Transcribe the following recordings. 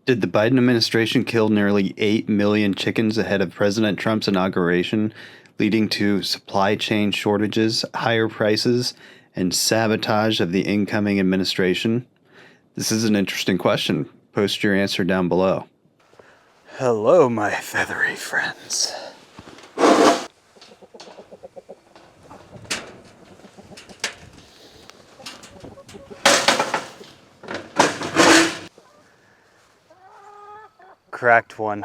Did the Biden administration kill nearly 8 million chickens ahead of President Trump's inauguration, leading to supply chain shortages, higher prices, and sabotage of the incoming administration? This is an interesting question. Post your answer down below. Hello, my feathery friends. Cracked one.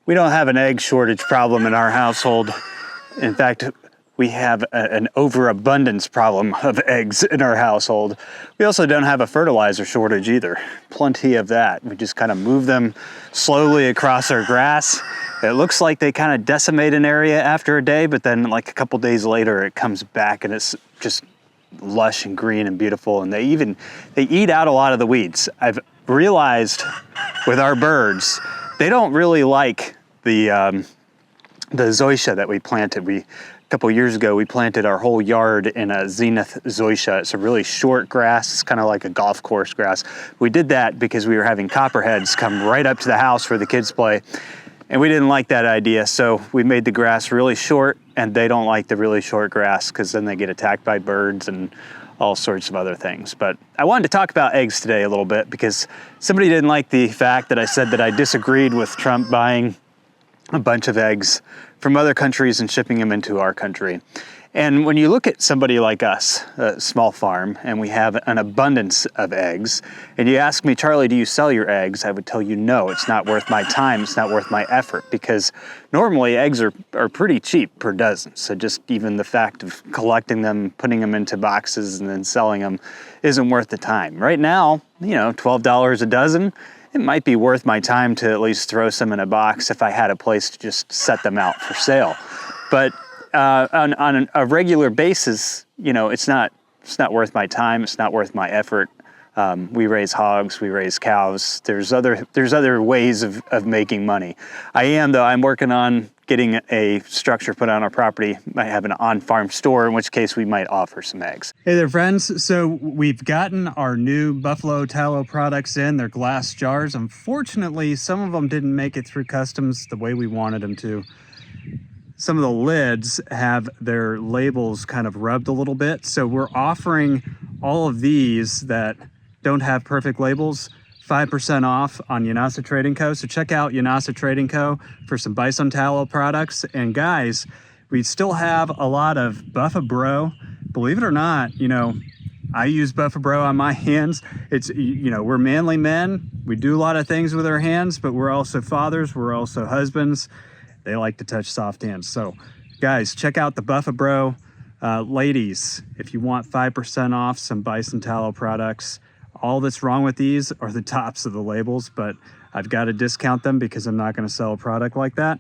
We don't have an egg shortage problem in our household. In fact, we have an overabundance problem of eggs in our household. We also don't have a fertilizer shortage either. Plenty of that. We just kind of move them slowly across our grass. It looks like they kind of decimate an area after a day, but then like a couple days later, it comes back and it's just lush and green and beautiful. And they eat out a lot of the weeds. I've realized with our birds, they don't really like the zoysia that we planted. A couple years ago, we planted our whole yard in a zenith zoysia. It's a really short grass. It's kind of like a golf course grass. We did that because we were having copperheads come right up to the house where the kids play. And we didn't like that idea. So we made the grass really short, and they don't like the really short grass because then they get attacked by birds and all sorts of other things. But I wanted to talk about eggs today a little bit because somebody didn't like the fact that I said that I disagreed with Trump buying a bunch of eggs from other countries and shipping them into our country. And when you look at somebody like us, a small farm, and we have an abundance of eggs, and you ask me, Charlie, do you sell your eggs? I would tell you, no, it's not worth my time, it's not worth my effort, because normally eggs are pretty cheap per dozen. So just even the fact of collecting them, putting them into boxes, and then selling them isn't worth the time. Right now, $12 a dozen, it might be worth my time to at least throw some in a box if I had a place to just set them out for sale. But on a regular basis, it's not worth my time. It's not worth my effort. We raise hogs, we raise cows. There's other ways of making money. I'm working on getting a structure put on our property. Might have an on-farm store, in which case we might offer some eggs. Hey there, friends. So we've gotten our new buffalo tallow products in. They're glass jars. Unfortunately, some of them didn't make it through customs the way we wanted them to. Some of the lids have their labels kind of rubbed a little bit. So we're offering all of these that don't have perfect labels 5% off on Yanasa Trading Co. So check out Yanasa Trading Co. for some Bison tallow products. And guys, we still have a lot of Buffa Bro. Believe it or not, I use Buffa Bro on my hands. It's, we're manly men. We do a lot of things with our hands, but we're also fathers. We're also husbands. They like to touch soft hands. So guys, check out the Buffa Bro. Ladies, if you want 5% off some Bison tallow products, all that's wrong with these are the tops of the labels, but I've got to discount them because I'm not going to sell a product like that.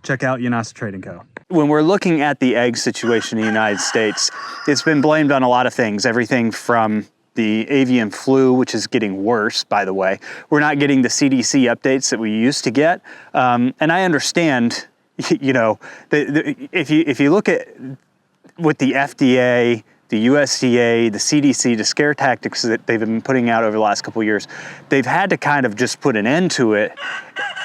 Check out Yanasa Trading Co. When we're looking at the egg situation in the United States, it's been blamed on a lot of things, everything from the avian flu, which is getting worse, by the way. We're not getting the CDC updates that we used to get. And I understand, if you look at what the FDA, the USDA, the CDC, the scare tactics that they've been putting out over the last couple of years, they've had to kind of just put an end to it,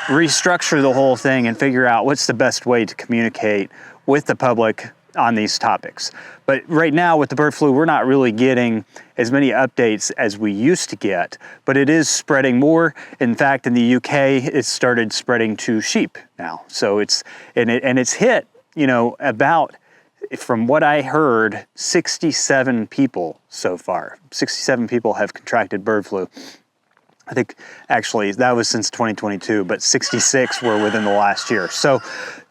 restructure the whole thing, and figure out what's the best way to communicate with the public on these topics. But right now with the bird flu, we're not really getting as many updates as we used to get, but it is spreading more. In fact, in the UK, it started spreading to sheep now. So it's hit, about, from what I heard, 67 people so far. 67 people have contracted bird flu. I think actually that was since 2022, but 66 were within the last year. So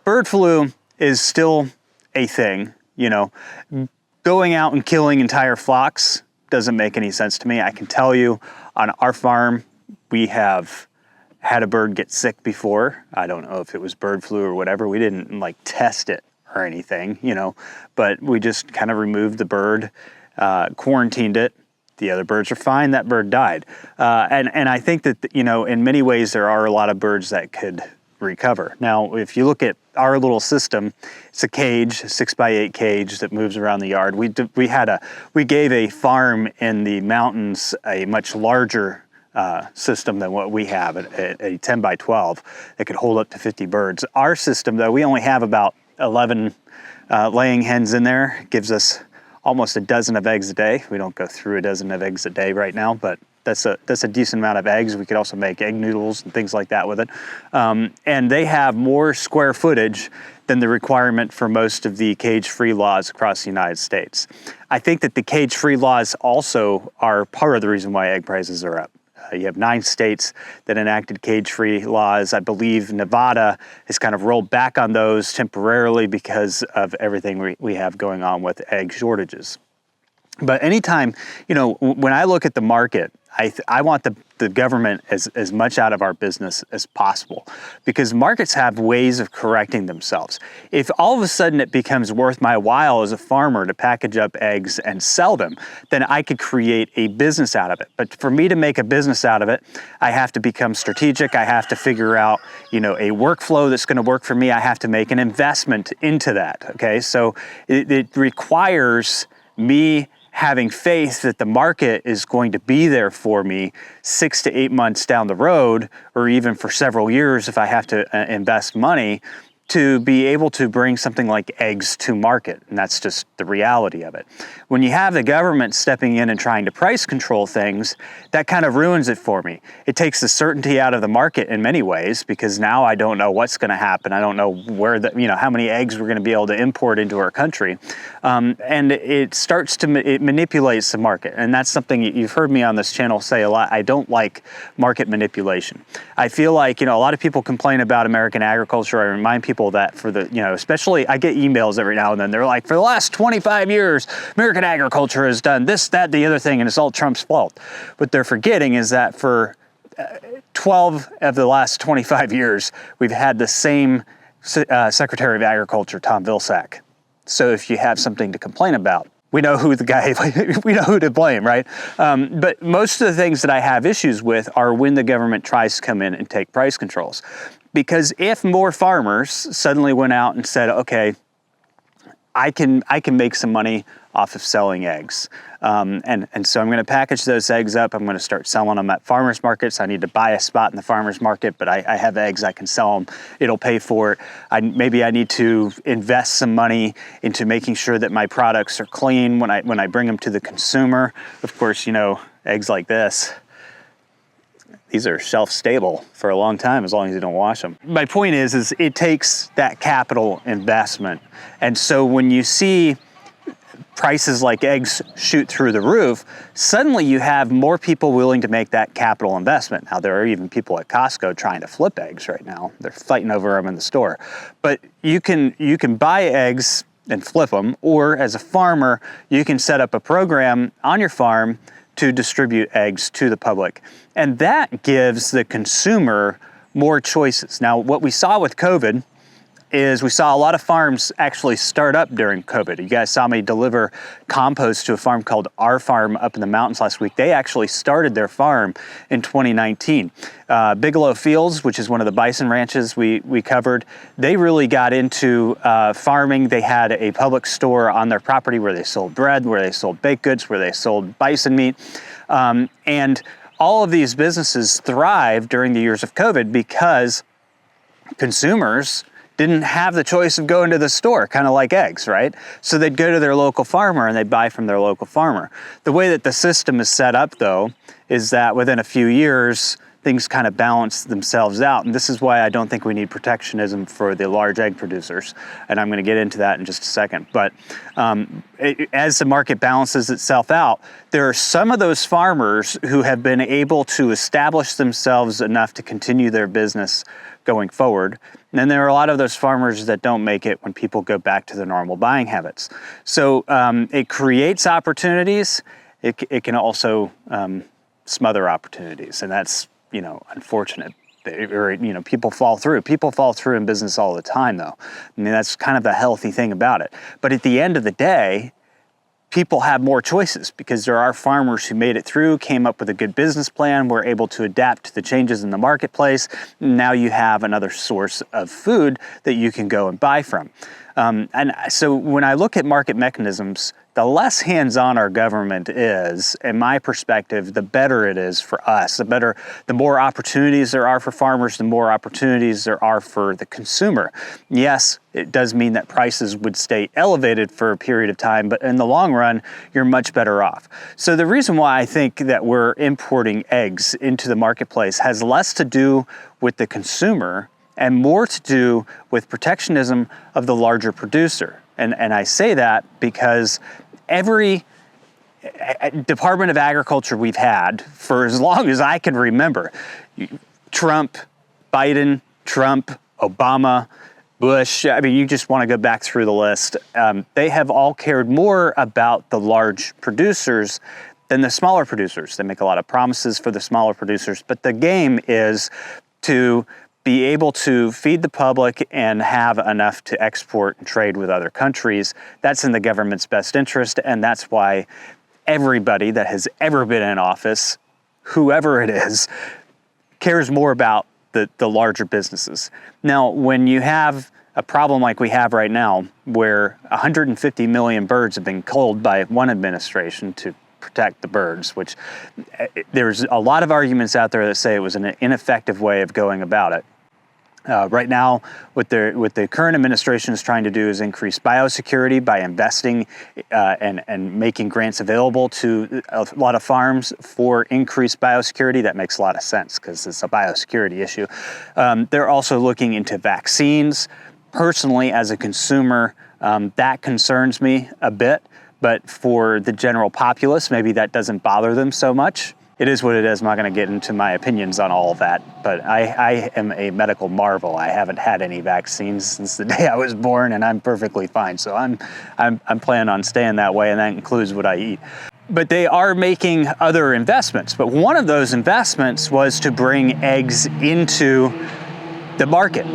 bird flu is still a thing. Going out and killing entire flocks doesn't make any sense to me. I can tell you on our farm, we have had a bird get sick before. I don't know if it was bird flu or whatever. We didn't test it or anything, but we just kind of removed the bird. quarantined it. The other birds are fine. That bird died. And I think that, in many ways, there are a lot of birds that could recover. Now, if you look at our little system, it's a cage, a 6x8 cage that moves around the yard. We gave a farm in the mountains a much larger system than what we have, a 10x12 that could hold up to 50 birds. Our system, though, we only have about 11 laying hens in there. It gives us almost a dozen of eggs a day. We don't go through a dozen of eggs a day right now, but that's a decent amount of eggs. We could also make egg noodles and things like that with it. And they have more square footage than the requirement for most of the cage-free laws across the United States. I think that the cage-free laws also are part of the reason why egg prices are up. You have 9 states that enacted cage-free laws. I believe Nevada has kind of rolled back on those temporarily because of everything we have going on with egg shortages. But anytime, when I look at the market, I want the government as much out of our business as possible, because markets have ways of correcting themselves. If all of a sudden it becomes worth my while as a farmer to package up eggs and sell them, then I could create a business out of it. But for me to make a business out of it, I have to become strategic. I have to figure out, a workflow that's going to work for me. I have to make an investment into that. Okay, so it requires me having faith that the market is going to be there for me 6 to 8 months down the road, or even for several years if I have to invest money to be able to bring something like eggs to market. And that's just the reality of it. When you have the government stepping in and trying to price control things, that kind of ruins it for me. It takes the certainty out of the market in many ways, because now I don't know what's going to happen. I don't know where how many eggs we're going to be able to import into our country. And it starts to, it manipulates the market. And that's something you've heard me on this channel say a lot. I don't like market manipulation. I feel like, a lot of people complain about American agriculture. I remind people that for the, especially I get emails every now and then. They're like, for the last 25 years, American agriculture has done this, that, the other thing, and it's all Trump's fault. What they're forgetting is that for 12 of the last 25 years, we've had the same Secretary of Agriculture, Tom Vilsack. So if you have something to complain about, we know who we know who to blame, right? But most of the things that I have issues with are when the government tries to come in and take price controls. Because if more farmers suddenly went out and said, okay, I can make some money off of selling eggs. And so I'm going to package those eggs up. I'm going to start selling them at farmers markets. I need to buy a spot in the farmers market, but I have eggs. I can sell them. It'll pay for it. Maybe I need to invest some money into making sure that my products are clean when I bring them to the consumer. Of course, eggs like this, these are shelf stable for a long time as long as you don't wash them. My point is it takes that capital investment. And so when you see prices like eggs shoot through the roof, suddenly you have more people willing to make that capital investment. Now, there are even people at Costco trying to flip eggs right now. They're fighting over them in the store. But you can buy eggs and flip them, or as a farmer, you can set up a program on your farm to distribute eggs to the public. And that gives the consumer more choices. Now, what we saw with COVID is we saw a lot of farms actually start up during COVID. You guys saw me deliver compost to a farm called Our Farm up in the mountains last week. They actually started their farm in 2019. Bigelow Fields, which is one of the bison ranches we covered, they really got into farming. They had a public store on their property where they sold bread, where they sold baked goods, where they sold bison meat. And all of these businesses thrived during the years of COVID because consumers didn't have the choice of going to the store, kind of like eggs, right? So they'd go to their local farmer and they'd buy from their local farmer. The way that the system is set up, though, is that within a few years, things kind of balance themselves out. And this is why I don't think we need protectionism for the large egg producers. And I'm going to get into that in just a second. But as the market balances itself out, there are some of those farmers who have been able to establish themselves enough to continue their business going forward. And then there are a lot of those farmers that don't make it when people go back to their normal buying habits. So it creates opportunities. It can also smother opportunities. And that's, unfortunate. People fall through. People fall through in business all the time, though. I mean, that's kind of the healthy thing about it. But at the end of the day, people have more choices because there are farmers who made it through, came up with a good business plan, were able to adapt to the changes in the marketplace. Now you have another source of food that you can go and buy from. And so when I look at market mechanisms, the less hands-on our government is, in my perspective, the better it is for us. The more opportunities there are for farmers, the more opportunities there are for the consumer. Yes, it does mean that prices would stay elevated for a period of time, but in the long run, you're much better off. So the reason why I think that we're importing eggs into the marketplace has less to do with the consumer and more to do with protectionism of the larger producer. And I say that because every Department of Agriculture we've had for as long as I can remember, Trump, Biden, Trump, Obama, Bush, I mean, you just want to go back through the list. They have all cared more about the large producers than the smaller producers. They make a lot of promises for the smaller producers, but the game is to be able to feed the public and have enough to export and trade with other countries. That's in the government's best interest, and that's why everybody that has ever been in office, whoever it is, cares more about the larger businesses. Now, when you have a problem like we have right now, where 150 million birds have been culled by one administration to protect the birds, which there's a lot of arguments out there that say it was an ineffective way of going about it. Right now, what the current administration is trying to do is increase biosecurity by investing and making grants available to a lot of farms for increased biosecurity. That makes a lot of sense because it's a biosecurity issue. They're also looking into vaccines. Personally, as a consumer, that concerns me a bit, but for the general populace, maybe that doesn't bother them so much. It is what it is. I'm not going to get into my opinions on all of that, but I am a medical marvel. I haven't had any vaccines since the day I was born, and I'm perfectly fine. So I'm planning on staying that way, and that includes what I eat. But they are making other investments. But one of those investments was to bring eggs into the market.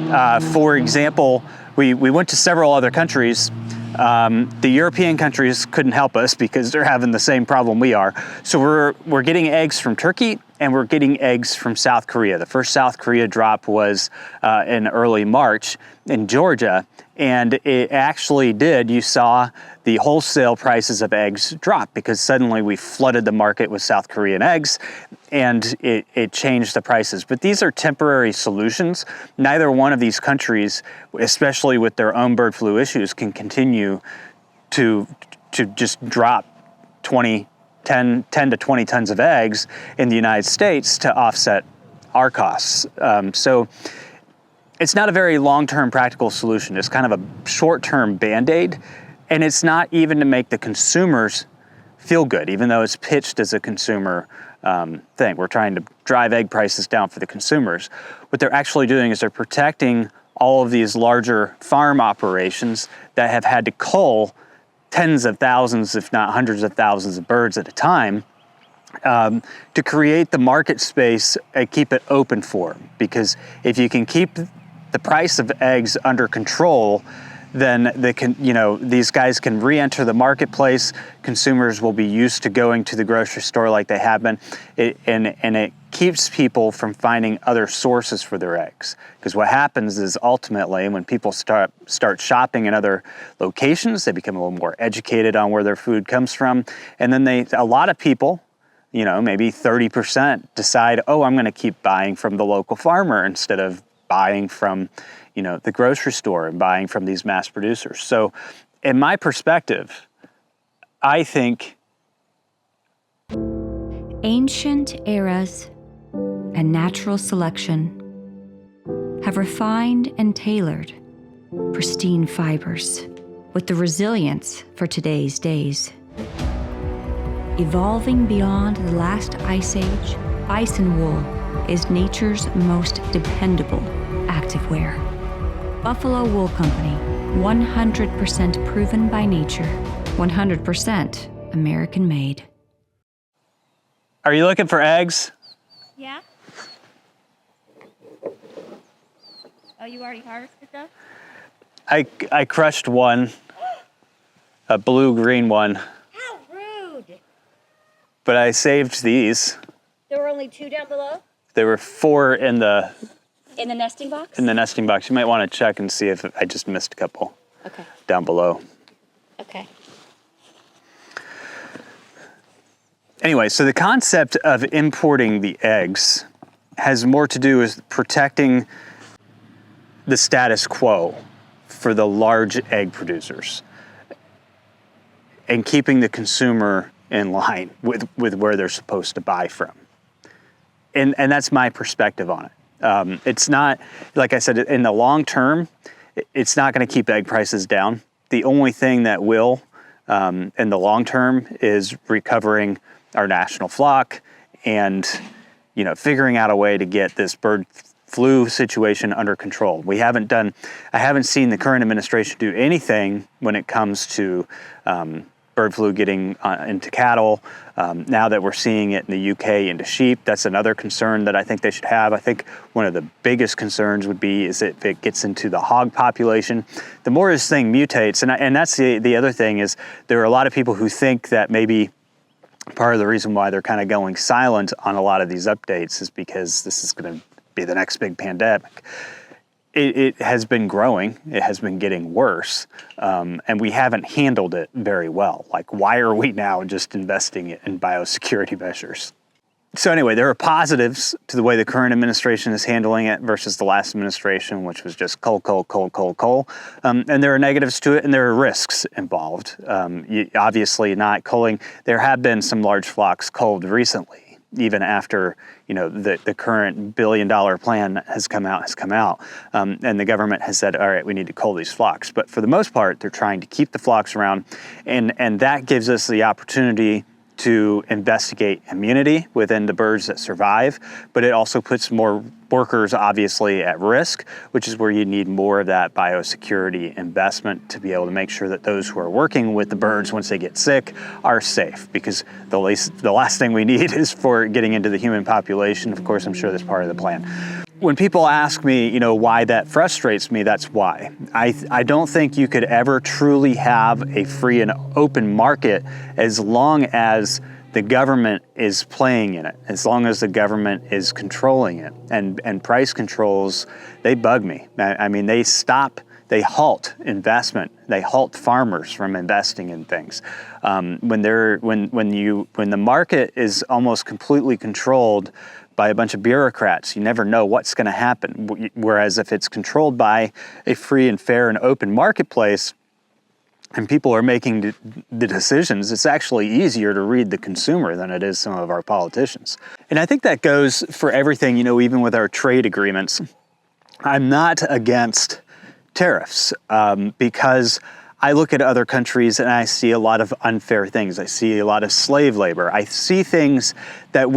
For example, we went to several other countries. The European countries couldn't help us because they're having the same problem we are. So we're getting eggs from Turkey and we're getting eggs from South Korea. The first South Korea drop was in early March in Georgia, and it actually did. You saw the wholesale prices of eggs drop because suddenly we flooded the market with South Korean eggs, and it changed the prices. But these are temporary solutions. Neither one of these countries, especially with their own bird flu issues, can continue to just drop 10 to 20 tons of eggs in the United States to offset our costs. So it's not a very long-term practical solution. It's kind of a short-term Band-Aid, and it's not even to make the consumers feel good, even though it's pitched as a consumer thing. We're trying to drive egg prices down for the consumers. What they're actually doing is they're protecting all of these larger farm operations that have had to cull tens of thousands, if not hundreds of thousands of birds at a time to create the market space and keep it open for them. Because if you can keep the price of eggs under control, then they can, these guys can re-enter the marketplace. Consumers will be used to going to the grocery store like they have been, and it keeps people from finding other sources for their eggs. Because what happens is ultimately when people start shopping in other locations, they become a little more educated on where their food comes from, and then a lot of people, maybe 30% decide, I'm going to keep buying from the local farmer instead of buying from the grocery store and buying from these mass producers. So in my perspective, I think ancient eras and natural selection have refined and tailored pristine fibers with the resilience for today's days. Evolving beyond the last ice age, bison wool is nature's most dependable activewear. Buffalo Wool Company, 100% proven by nature, 100% American made. Are you looking for eggs? Yeah. Oh, you already harvested those? I crushed one, a blue-green one. but I saved these. There were only 2 down below There were 4 in the nesting box? nesting box. You might want to check and see if I just missed a couple Okay. down below. Okay. Anyway, so the concept of importing the eggs has more to do with protecting the status quo for the large egg producers and keeping the consumer in line with where they're supposed to buy from. And that's my perspective on it. It's not, like I said, in the long term, it's not going to keep egg prices down. The only thing that will in the long term is recovering our national flock and, you know, figuring out a way to get this bird flu situation under control. I haven't seen the current administration do anything when it comes to bird flu getting into cattle. Now that we're seeing it in the UK into sheep, that's another concern that I think they should have. I think one of the biggest concerns would be is if it gets into the hog population. The more this thing mutates, and that's the other thing is there are a lot of people who think that maybe part of the reason why they're kind of going silent on a lot of these updates is because this is going to be the next big pandemic. It has been growing, it has been getting worse, and we haven't handled it very well. Like, why are we now just investing in biosecurity measures? So anyway, there are positives to the way the current administration is handling it versus the last administration, which was just cull. And there are negatives to it, and there are risks involved. Obviously not culling. There have been some large flocks culled recently, even after the current $1 billion plan has come out, and the government has said, all right, we need to cull these flocks. But for the most part, they're trying to keep the flocks around, and that gives us the opportunity to investigate immunity within the birds that survive, but it also puts more workers obviously at risk, which is where you need more of that biosecurity investment to be able to make sure that those who are working with the birds once they get sick are safe, because the last thing we need is for getting into the human population. Of course, I'm sure that's part of the plan. When people ask me, why that frustrates me, that's why. I don't think you could ever truly have a free and open market as long as the government is playing in it, as long as the government is controlling it. And price controls, they bug me. I mean, they halt investment. They halt farmers from investing in things. When the market is almost completely controlled by a bunch of bureaucrats, you never know what's going to happen. Whereas if it's controlled by a free and fair and open marketplace, and people are making the decisions, it's actually easier to read the consumer than it is some of our politicians. And I think that goes for everything, even with our trade agreements. I'm not against tariffs because I look at other countries and I see a lot of unfair things. I see a lot of slave labor. I see things that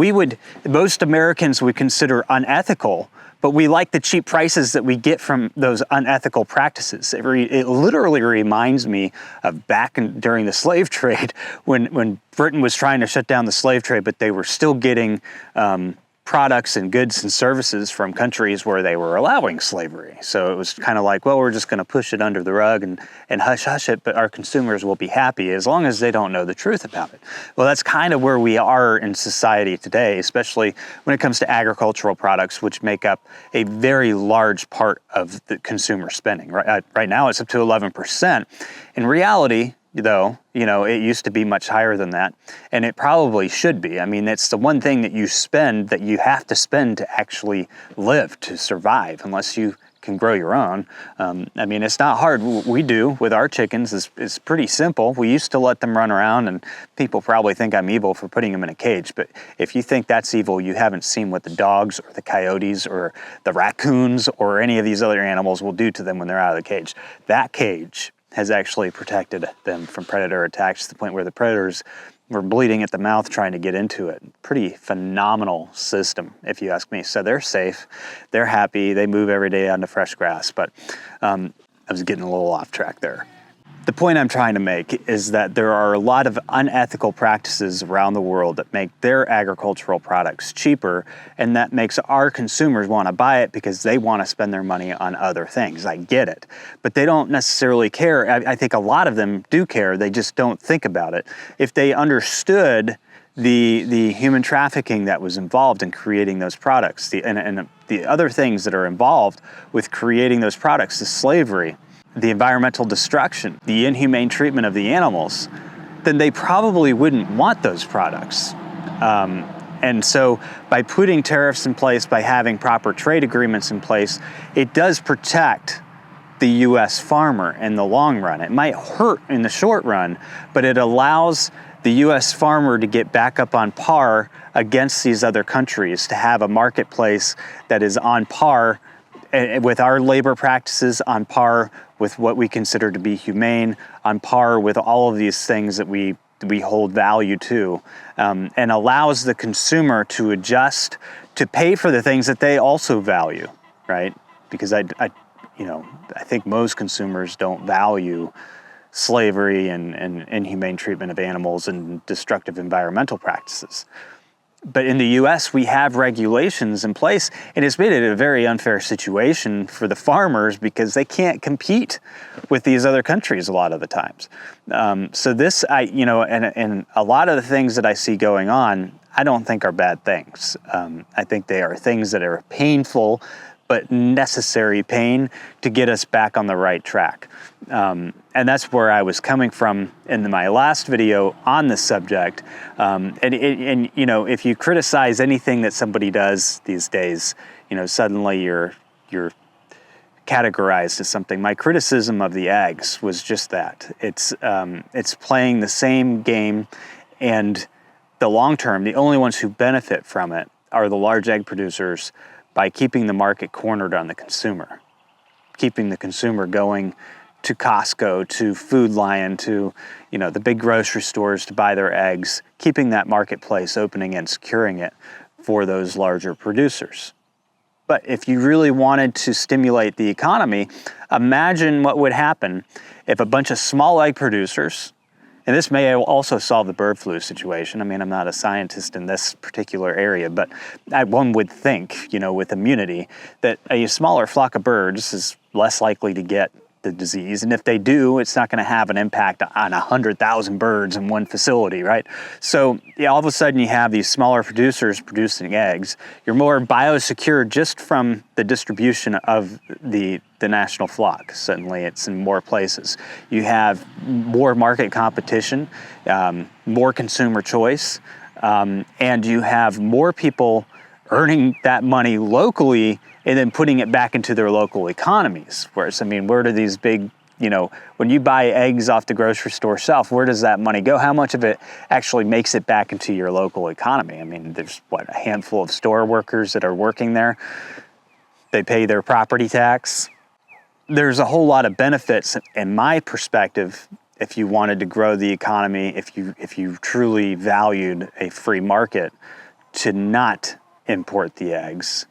most Americans would consider unethical, but we like the cheap prices that we get from those unethical practices. It literally reminds me of during the slave trade when Britain was trying to shut down the slave trade, but they were still getting products and goods and services from countries where they were allowing slavery. So it was kind of like, well, we're just going to push it under the rug and hush it, but our consumers will be happy as long as they don't know the truth about it. Well, that's kind of where we are in society today, especially when it comes to agricultural products, which make up a very large part of the consumer spending. Right now, it's up to 11%. In reality, though, it used to be much higher than that, and it probably should be. I mean, it's the one thing that you have to spend to actually live, to survive, unless you can grow your own. I mean, it's not hard. What we do with our chickens is pretty simple. We used to let them run around, and people probably think I'm evil for putting them in a cage, but if you think that's evil, you haven't seen what the dogs or the coyotes or the raccoons or any of these other animals will do to them when they're out of the cage. That cage has actually protected them from predator attacks to the point where the predators were bleeding at the mouth trying to get into it. Pretty phenomenal system, if you ask me. So they're safe, they're happy, they move every day onto fresh grass, but I was getting a little off track there. The point I'm trying to make is that there are a lot of unethical practices around the world that make their agricultural products cheaper, and that makes our consumers want to buy it because they want to spend their money on other things. I get it, but they don't necessarily care. I think a lot of them do care, they just don't think about it. If they understood the human trafficking that was involved in creating those products, and the other things that are involved with creating those products, the slavery, the environmental destruction, the inhumane treatment of the animals, then they probably wouldn't want those products. And so by putting tariffs in place, by having proper trade agreements in place, it does protect the U.S. farmer in the long run. It might hurt in the short run, but it allows the U.S. farmer to get back up on par against these other countries, to have a marketplace that is on par with our labor practices, on par with what we consider to be humane, on par with all of these things that we hold value to, and allows the consumer to adjust to pay for the things that they also value, right? Because I think most consumers don't value slavery and inhumane treatment of animals and destructive environmental practices. But in the US, we have regulations in place, and it's made it a very unfair situation for the farmers because they can't compete with these other countries a lot of the times. So this, and a lot of the things that I see going on, I don't think are bad things. I think they are things that are painful, but necessary pain to get us back on the right track. And that's where I was coming from in my last video on this subject. And if you criticize anything that somebody does these days, suddenly you're categorized as something. My criticism of the eggs was just that. It's playing the same game, and the long term, the only ones who benefit from it are the large egg producers by keeping the market cornered on the consumer, keeping the consumer going to Costco, to Food Lion, to the big grocery stores to buy their eggs, keeping that marketplace opening and securing it for those larger producers. But if you really wanted to stimulate the economy, imagine what would happen if a bunch of small egg producers, and this may also solve the bird flu situation. I mean, I'm not a scientist in this particular area, but one would think, with immunity, that a smaller flock of birds is less likely to get the disease. And if they do, it's not going to have an impact on 100,000 birds in one facility, right? So all of a sudden you have these smaller producers producing eggs. You're more biosecure just from the distribution of the national flock. Suddenly it's in more places. You have more market competition, more consumer choice, and you have more people earning that money locally and then putting it back into their local economies. Whereas, where do these big, when you buy eggs off the grocery store shelf, where does that money go? How much of it actually makes it back into your local economy? There's a handful of store workers that are working there. They pay their property tax. There's a whole lot of benefits, in my perspective, if you wanted to grow the economy, if you truly valued a free market, to not import the eggs.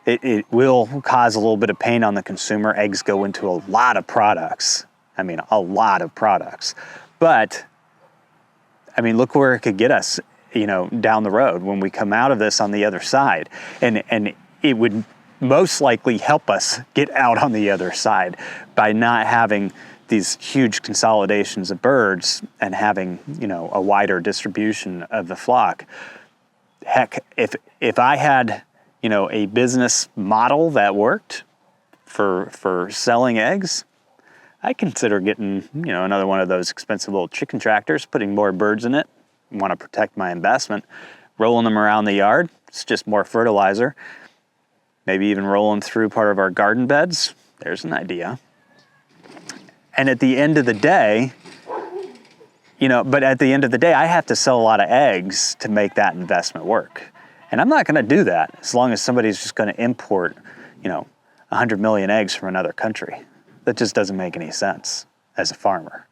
It will cause a little bit of pain on the consumer. Eggs go into a lot of products. A lot of products. But, look where it could get us, down the road when we come out of this on the other side. And it would most likely help us get out on the other side by not having these huge consolidations of birds and having, a wider distribution of the flock. Heck, if I had a business model that worked for selling eggs, I consider getting, another one of those expensive little chicken tractors, putting more birds in it. I want to protect my investment, rolling them around the yard. It's just more fertilizer. Maybe even rolling through part of our garden beds. There's an idea. And at the end of the day, I have to sell a lot of eggs to make that investment work. And I'm not going to do that as long as somebody's just going to import, 100 million eggs from another country. That just doesn't make any sense as a farmer.